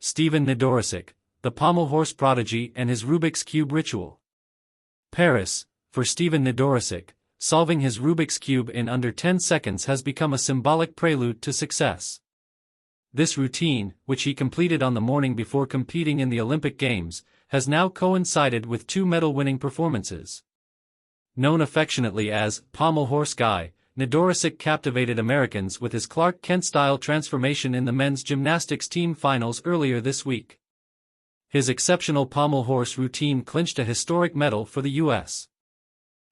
Steven Nedoroscik, the Pommel Horse prodigy and his Rubik's Cube ritual. Paris, for Steven Nedoroscik, solving his Rubik's Cube in under 10 seconds has become a symbolic prelude to success. This routine, which he completed on the morning before competing in the Olympic Games, has now coincided with 2 medal-winning performances. Known affectionately as Pommel Horse Guy, Nedoroscik captivated Americans with his Clark Kent-style transformation in the men's gymnastics team finals earlier this week. His exceptional pommel horse routine clinched a historic medal for the U.S.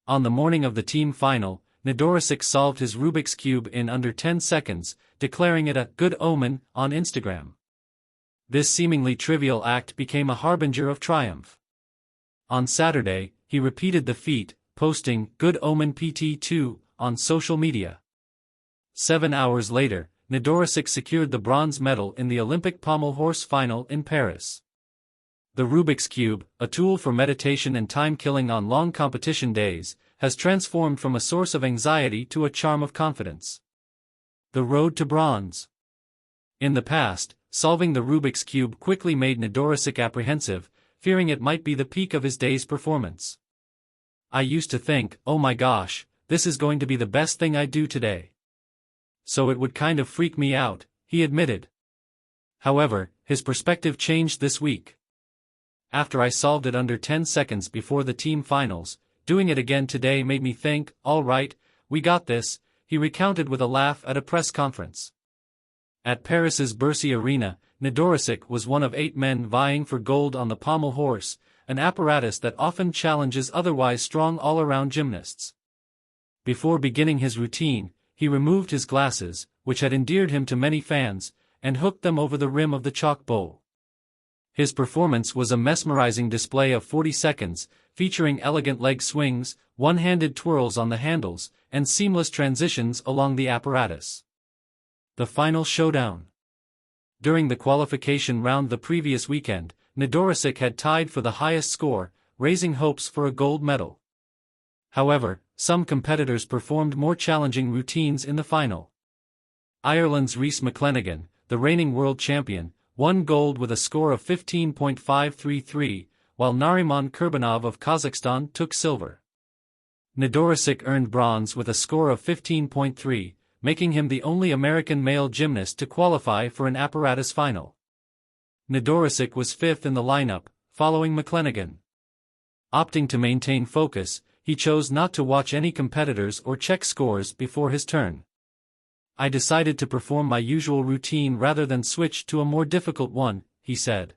On the morning of the team final, Nedoroscik solved his Rubik's Cube in under 10 seconds, declaring it a good omen on Instagram. This seemingly trivial act became a harbinger of triumph. On Saturday, he repeated the feat, posting "Good Omen PT2" on social media. 7 hours later, Nedoroscik secured the bronze medal in the Olympic pommel horse final in Paris. The Rubik's Cube, a tool for meditation and time-killing on long competition days, has transformed from a source of anxiety to a charm of confidence. The road to bronze. In the past, solving the Rubik's Cube quickly made Nedoroscik apprehensive, fearing it might be the peak of his day's performance. "I used to think, oh my gosh, this is going to be the best thing I do today. So it would kind of freak me out," he admitted. However, his perspective changed this week. "After I solved it under 10 seconds before the team finals, doing it again today made me think, all right, we got this," he recounted with a laugh at a press conference. At Paris's Bercy Arena, Nedoroscik was one of 8 men vying for gold on the pommel horse, an apparatus that often challenges otherwise strong all-around gymnasts. Before beginning his routine, he removed his glasses, which had endeared him to many fans, and hooked them over the rim of the chalk bowl. His performance was a mesmerizing display of 40 seconds, featuring elegant leg swings, one-handed twirls on the handles, and seamless transitions along the apparatus. The final showdown. During the qualification round the previous weekend, Nedoroscik had tied for the highest score, raising hopes for a gold medal. However, some competitors performed more challenging routines in the final. Ireland's Rhys McClenaghan, the reigning world champion, won gold with a score of 15.533, while Nariman Kurbanov of Kazakhstan took silver. Nedoroscik earned bronze with a score of 15.3, making him the only American male gymnast to qualify for an apparatus final. Nedoroscik was 5th in the lineup, following McClenaghan. Opting to maintain focus, he chose not to watch any competitors or check scores before his turn. "I decided to perform my usual routine rather than switch to a more difficult one," he said.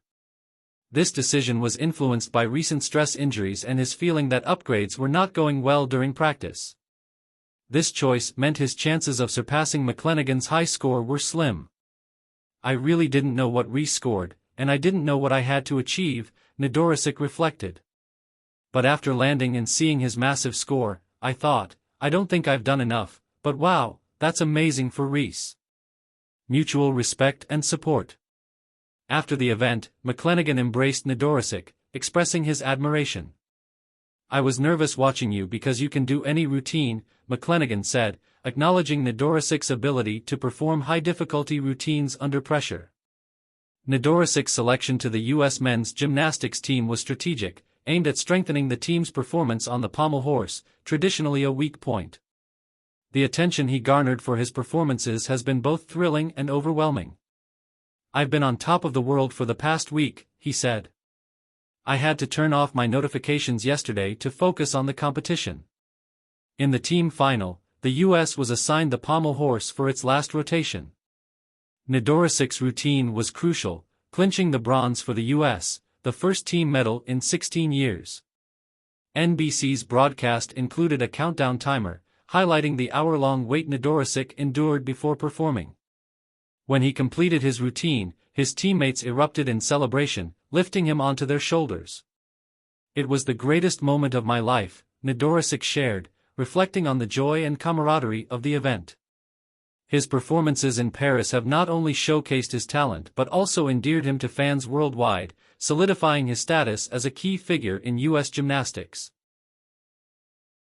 This decision was influenced by recent stress injuries and his feeling that upgrades were not going well during practice. This choice meant his chances of surpassing McClenaghan's high score were slim. "I really didn't know what Rhys scored, and I didn't know what I had to achieve," Nedoroscik reflected. "But after landing and seeing his massive score, I thought, I don't think I've done enough, but wow, that's amazing for Rhys." Mutual respect and support. After the event, McClenaghan embraced Nedoroscik, expressing his admiration. "I was nervous watching you because you can do any routine," McClenaghan said, acknowledging Nedoroscik's ability to perform high-difficulty routines under pressure. Nedoroscik's selection to the U.S. men's gymnastics team was strategic, aimed at strengthening the team's performance on the pommel horse, traditionally a weak point. The attention he garnered for his performances has been both thrilling and overwhelming. "I've been on top of the world for the past week," he said. "I had to turn off my notifications yesterday to focus on the competition." In the team final, the U.S. was assigned the pommel horse for its last rotation. Nedoroscik's routine was crucial, clinching the bronze for the U.S., the first team medal in 16 years. NBC's broadcast included a countdown timer, highlighting the hour-long wait Nedoroscik endured before performing. When he completed his routine, his teammates erupted in celebration, lifting him onto their shoulders. "It was the greatest moment of my life," Nedoroscik shared, reflecting on the joy and camaraderie of the event. His performances in Paris have not only showcased his talent but also endeared him to fans worldwide, solidifying his status as a key figure in U.S. gymnastics.